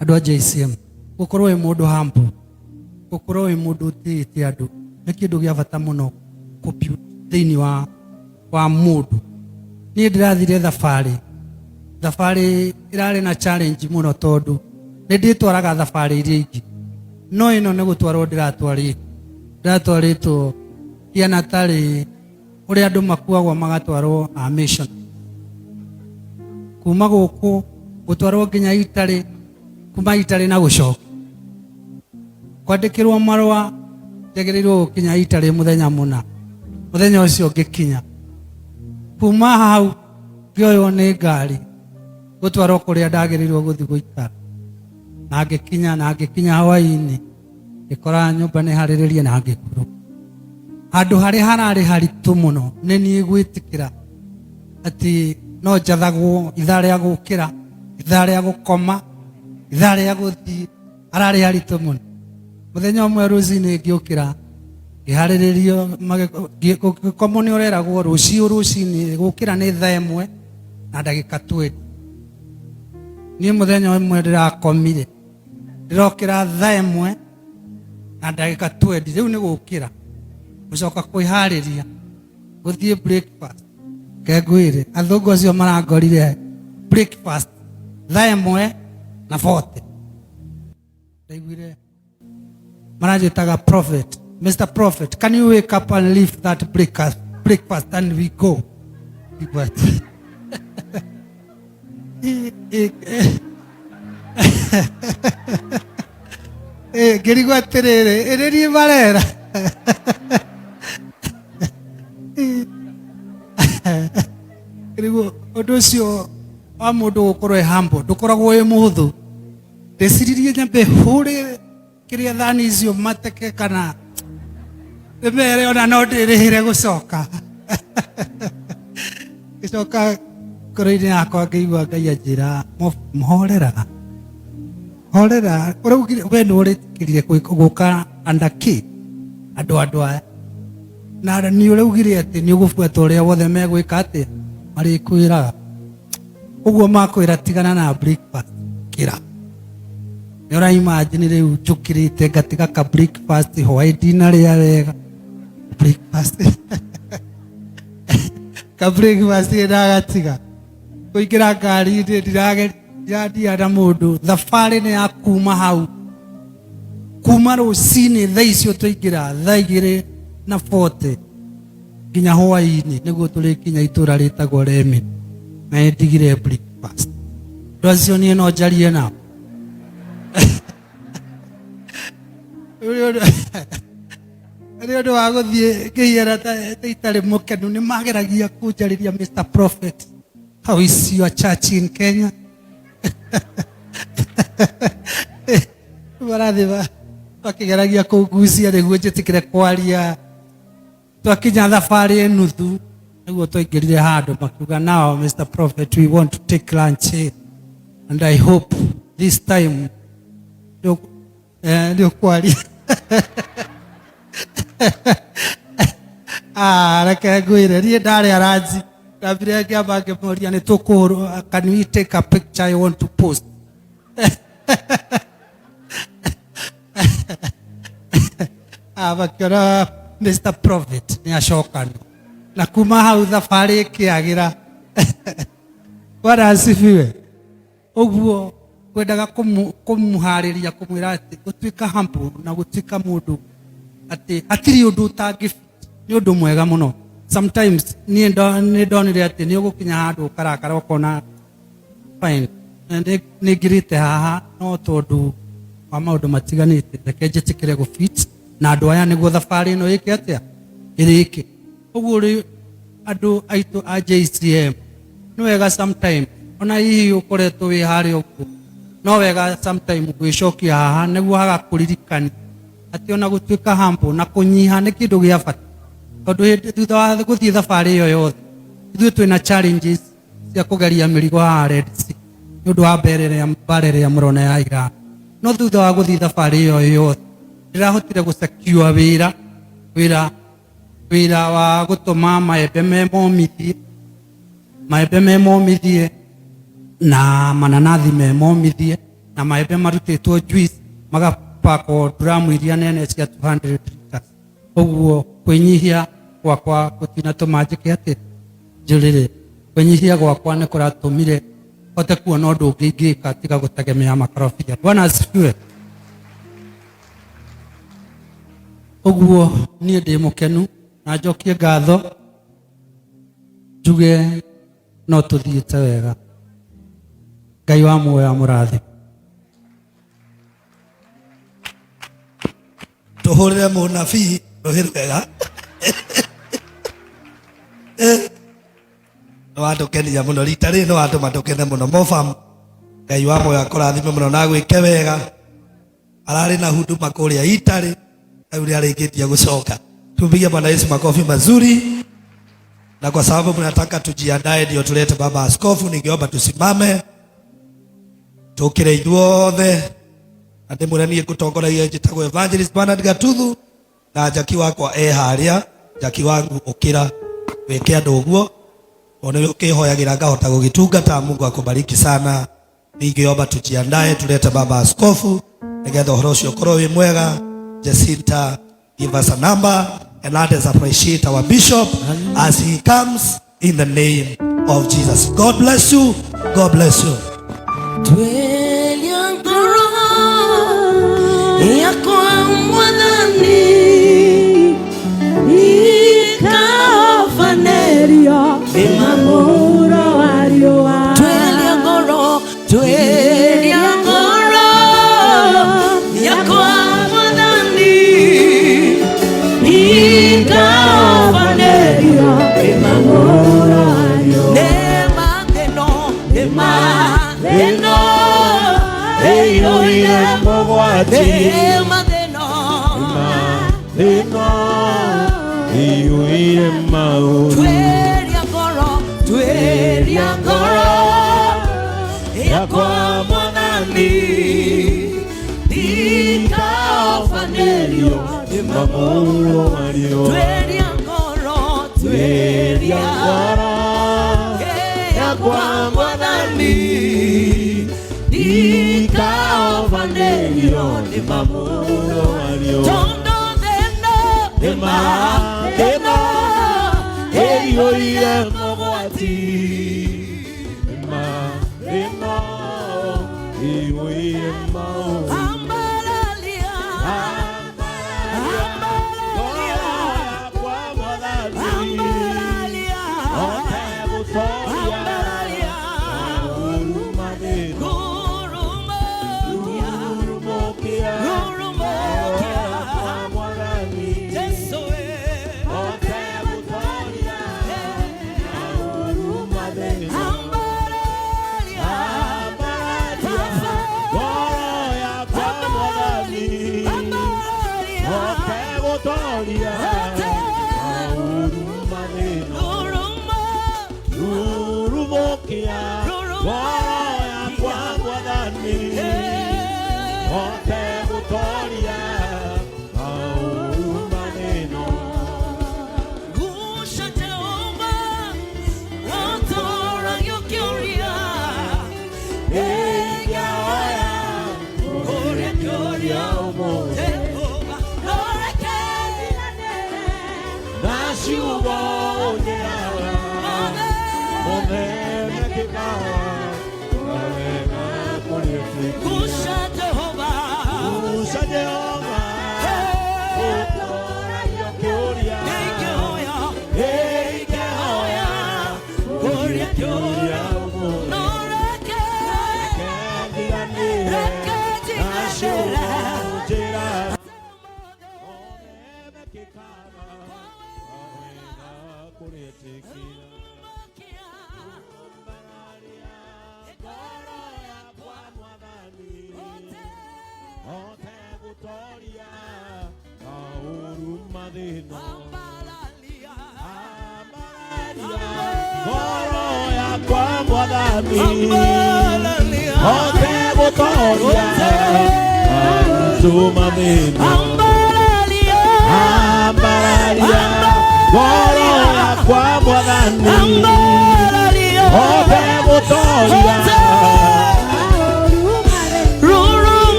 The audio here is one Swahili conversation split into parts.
Andũ a JCM gũkorwo wĩ mũndũ humble, gũkorwo wĩ mũndũ ũtĩĩte andũ nĩ kĩndũ gĩa bata mũno thĩinĩ wa mũndũ. Niĩ ndĩrathire thabarĩ ĩrarĩ na challenge mũno tondũ nĩ ndĩtwaraga thabarĩ iria ingĩ, no ĩno nĩ gũtwarwo ndĩratwarĩtwo hiana tarĩ ũrĩa andũ makuagwo magatwarwo mission. Kuma gũkũ gũtwarwo nginya Itarĩ, kuma Itarĩ na gũcoka kwandĩkĩrwo marũa njagĩrĩirwo gũkinya Itarĩ mũthenya mũna, mũthenya ũcio ngĩkinya. Kuma hau ngĩoywo nĩ ngari gũtwarwo kũrĩa ndagĩrĩirwo gũthiĩ gũikara, na ngĩkinya hwaĩ-inĩ ngĩkora nyũmba nĩ harĩrĩrie na ngĩkũrwo. Handũ harĩa hararĩ haritũ mũno nĩ niĩ gwĩtĩkĩra atĩ no njathagwo ithaa rĩa gũkĩra, ithaa rĩa gũkoma, ithaa rĩa gũthiĩ, hararĩ haritũ mũno. Mũthenya ũmwe rũcinĩ ngĩũkĩra ngĩharĩrĩrio, gũkomwo nĩ ũreragwo rũcinĩ gũkĩra nĩ 1:00 na ndagĩka 20. Niĩ mũthenya ũmwe ndĩrakomire, ndĩrokĩra 1:00 na ndagĩka 20. Rĩu nĩ gũkĩra gũcoka kwĩharĩria gũthiĩ breakfast. Ngengwĩre athũngũ acio marangorire breakfast 1:40. Ndaiguire maranjĩtaga prophet, Mr. Prophet, can you wake up and leave that breakfast and we go? Ngĩrigwo atĩrĩrĩ, ĩrĩ niĩ marera? Ngĩrigwo ũndũ ũcio wa mũndũ gũkorwo humble ndũkoragwo wĩ mũhũthũ. Ndeciririe nyambe hũre kĩrĩa thani icio mateke kana mere ona no ndĩrĩhĩre gũcoka. Gĩcoka ngoro-inĩ yakwa ngĩigua Ngai anjĩra horera, ũraugire we nĩ ũrĩkĩrire gũka under key andũ aya, na nĩ ũraugire atĩ nĩ ũgũbuata ũrĩa wothe megwĩka atĩ marĩkwĩraga. Ũguo makwĩra tigana na breakfast, kĩra. Nĩ ũraimagine rĩu njũkĩrĩte ngatiga ka breakfast, hwaĩ ndinarĩa wega breakfast ka breakfast ndagatiga, kũingĩra ngari-inĩ ndiradia na mũndũ. Thabarĩ nĩ ya kuma hau, kuma rũcinĩ thaa icio tũingĩra 2:40 nginya hwaĩ-inĩ nĩguo tũrĩkinya itũra rĩtagwo Remi, na ndigire breakfast. Andũ acio niĩ no njarie nao? Nĩ ũndũ wa gũthiĩ ngĩhiera Itarĩ mũkenu nĩ mageragia kũnjarĩria, Mr. Prophet, how is your church in Kenya? Marathiĩ makĩgeragia kũngucia nĩguo njĩtĩkĩre kwaria. Twakinya thabarĩ nuthu nĩguo twaingĩrire handũ makiuga, now Mr. Prophet, we want to take lunch and I hope this time ndio kwaria. Reke ngwĩre niĩ ndarĩa ranji, ndambire ngĩamba ngĩmoria nĩ tũkũhũrwo, can we take a picture, I want to post. Makĩona Mr. Prophet nĩ acokanu, na kuma hau thabarĩ ĩkĩagĩra. Bwana asifiwe. Ũguo kwendaga kũmũharĩria, kũmwĩra atĩ gũtuĩka humble na gũtuĩka mũndũ atĩ hatirĩ ũndũ ũtangĩ nĩ ũndũ mwega mũno. Sometimes niĩ nĩ ndonire atĩ nĩ ũgũkinya handũ ũkarakara ũkona fine, nĩ ngirĩte haha no tondũ wa maũndũ matiganĩte, reke njĩtĩkĩre gũfit na andũ aya nĩguo thabarĩ ĩno ĩke atĩa ĩrĩke. Ũguo rĩ andũ aitũ a JCM nĩ wega sometime, ona hihi ũkoretwo wĩ harĩa ũguo, no wega sometime gwĩcokia haha nĩguo hagakũririkania atĩ ona gũtuĩka humble na kũnyiha nĩ kĩndũ gĩa bata. Tondũ thutha wa gũthiĩ thabarĩ ĩyo yothe ithuĩ twĩna challenges cia kũgeria mĩrigo haha Red Sea nĩ ũndũ wa mbara ĩrĩa mũrona ya Iran. No thutha wa gũthiĩ thabarĩ ĩyo yothe ndĩrahotire gũsecure wĩra wa gũtũma maembe memomithie na mananathi memomithie na maembe marutĩtwo juice magapakwo drum iria nene cia 200 liters. Ũguo kwĩnyihia gwakwa gũtinatũma njĩke atĩ njũrĩrĩ, kwĩnyihia gwakwa nĩ kũratũmire hote kuona ũndũ ũngĩ ingĩka tiga gũtegemea makorobia. Bwana asifiwe. Ũguo niĩ ndĩ mũkenu na njokie ngatho njuge no tũthiĩte wega. Ngai wa muoyo amũrathime. Tũhũrĩre mũnabii rũhĩ rwega. No watũkenia mũno rita rĩrĩ, no watũma tũkene mũno Mofam. Ngai wa muoyo akũrathime mũno na gwĩke wega. Ararĩ na huduma kũrĩa Itarĩ, rĩu nĩarĩkĩtie gũcoka. Tupigie Bwana Yesu makofi mazuri. Na kwa sababu mnataka tujiandae ndio tulete baba askofu, ningeomba tusimame tukire ithuothe. Ati murenie gutongoragia njitagwo Evangelist Bernard Gatuthu na njaki wakwa haria. Njaki wangu ukira weke andu uguo one ukihoyagira ngahota gugitungata. Mungu akubariki sana. Ningeomba tujiandae tulete baba askofu nigetha uhoro ucio ukorwo wi mwega. Jacinta, give us a number and let us appreciate our bishop as he comes in the name of Jesus. God bless you. God bless you.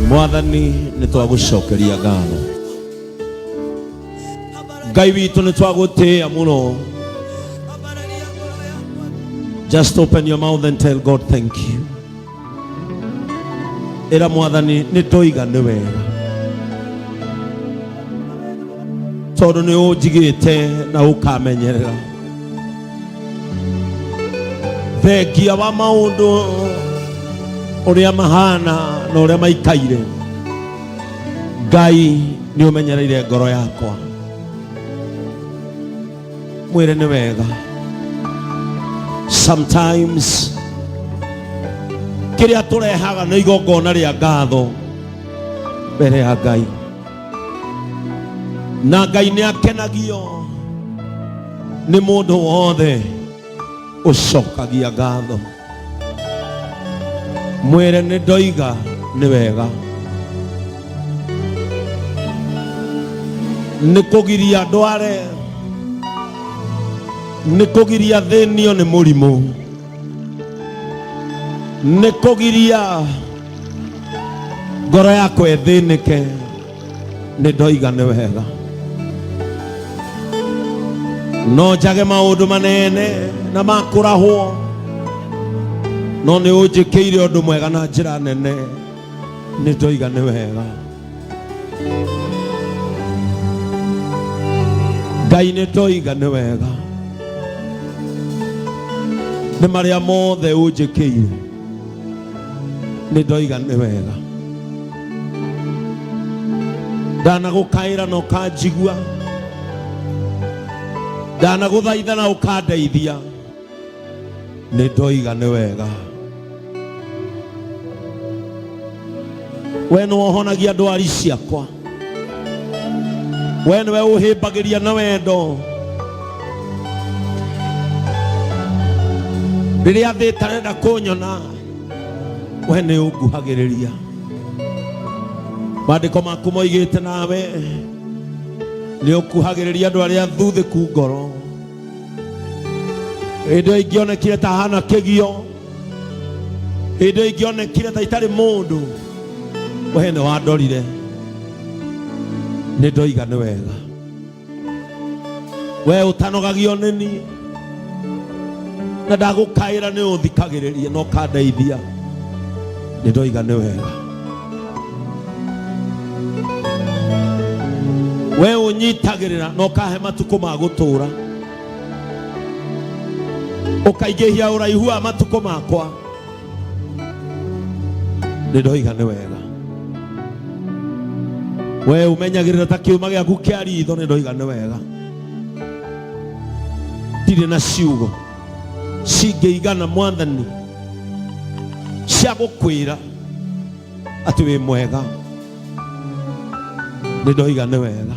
Mwathani nitwagucokeria ngatho. Ngai witu nitwagutia muno. Just open your mouth and tell God thank you. Ira Mwathani nitoiga ni wega, tondu ni unjigite na ukamenyerera. Thengia wa maundu uria mahana na uria maikaire. Ngai ni umenyereire ngoro yakwa. Mwire ni wega. Sometimes kiria turehaga na igongona ria ngatho mbere ya Ngai, na Ngai ni akenagio ni mundu wothe ucokagia ngatho. Mwire ni ndoiga ni wega. Ni kugiria ndware, ni kugiria thinio ni murimu, ni kugiria ngoro yako ethinike. Ni ndoiga ni wega. No njage maundu manene na makurahwo, no ni unjikiire undu mwega na njira nene. Ni ndoiga ni wega. Ngai ni ndoiga ni wega. Ni maria mothe unjikiire, ni ndoiga ni wega. Ndanagukaira na ukanjigua, ndanaguthaitha na ukandeithia. Ni ndoiga ni wega. We no honagia ndwari ciakwa, we niwe uhimbagiria na wendo. Riria thi tarenda kunyona, we ni unguhagiriria. Maandiko maku moigite nawe ni ukuhagiriria andu aria thuthiku ngoro. Hindi ingionekire ta hana kigio, hindi ingionekire ta itari mundu, we ni wandorire. Ni ndoiga ni wega. We utanogagio nini, na ndagukaira ni uthikagiriria no kandeithia. Ni ndoiga ni wega. We unyitagirira no kahe matuko ma gutura, ukaigehia uraihu wa matuko makwa. Ni ndoiga ni wega. We umenyagirira ta kiuma giaku kia ritho. Ni ndoiga ni wega. Ndire na ciugo cingeigana Mwathani cia gukwira ati wi mwega. Ni ndoiga ni wega.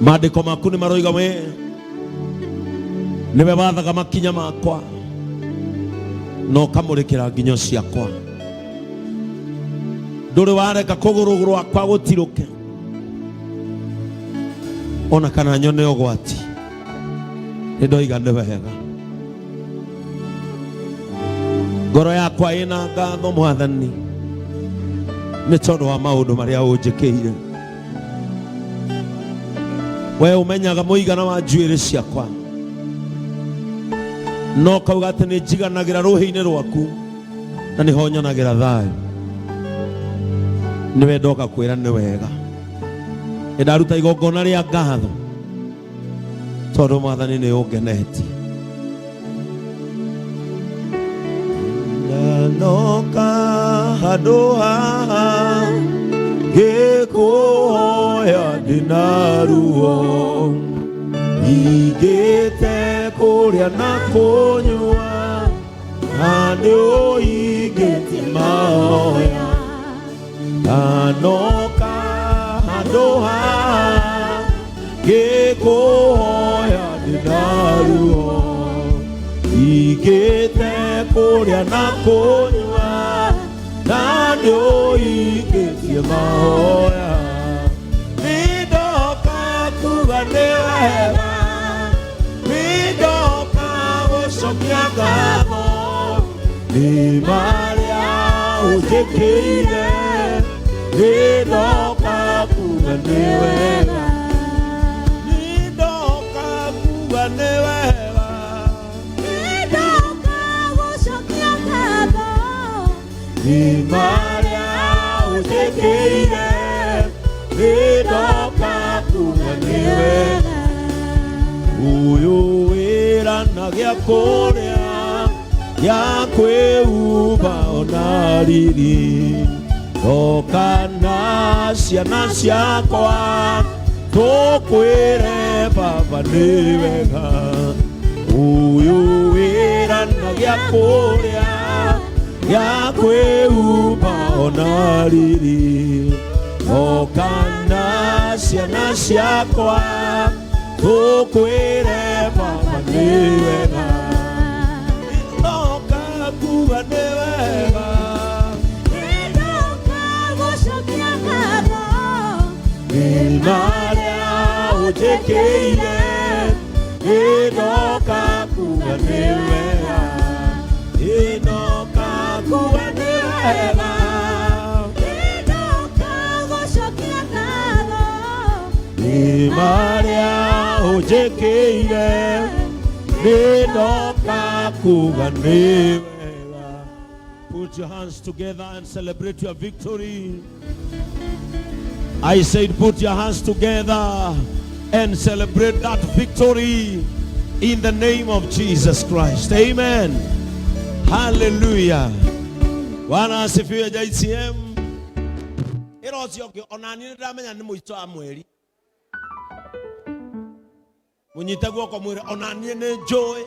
Maandiko maku ni maroiga we niwe wathaga makinya makwa no kamurikira nginyo ciakwa. Nduri wareka kuguru gwakwa gutiruke ona kana nyone ogwati. Ni ndoiga ni wega. Ngoro yakwa ina ngatho Mwathani ni tondu wa maundu maria unjikiire. We umenyaga muigana wa njuiri ciakwa, no kauga ati ni njiganagira ruhi-ini rwaku na niho nyonagira thayu. Niwe ndoka kwira ni wega. Ndaruta igongona ria ngatho tondu Mwathani ni ungenetie. Ndanoka handu haha ngikuhoya ndina ruo, ingite kuria na kunyua handu ingite mahoya. Ndanoka handu haha ngikuhoya ndina ruo, ingite kuria na kunyua handu ingite mahoya. Nindoka kuga ni wega, nindoka gucokia ngatho. ni maria ujekeire nidoka kuga ni wega nidoka kuga ni wega nidoka gucokia ngatho ni maria ujekeire nidoka kuga ni wega uyu wira na gya kuria ya kwĩhumba ona riri oka na ciana ciakwa tũkwĩre baba nĩ wega ũyũ wĩra na gĩa kũrĩa gĩa kwĩhumba ona riri oka na ciana ciakwa tũkwĩre baba nĩ wega kuga ni wega nidoka gucokia ngatho ni maria ujekeire nidoka kuga ni wega nidoka kuga ni wega nidoka gucokia ngatho ni maria ujekeire nidoka kuga ni wega. Put your hands together and celebrate your victory. I said put your hands together and celebrate that victory in the name of Jesus Christ. Amen. Hallelujah. Bwana asifiwe JCM. Irocio onani ndamenya ni muito wa mweri. Munyite guoko mwire onani ni joy.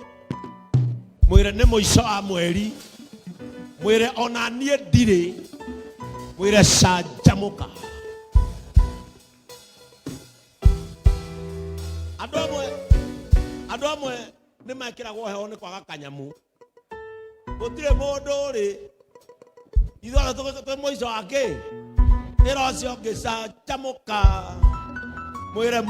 Mwire ni muico wa mweri. Mwire onanie ndire mwire canjamuka andu amwe ni mekiragwo heo ni kwaga kanyamu gutire mundu ri ithora twi muico wake irocio ngicanjamuka mwire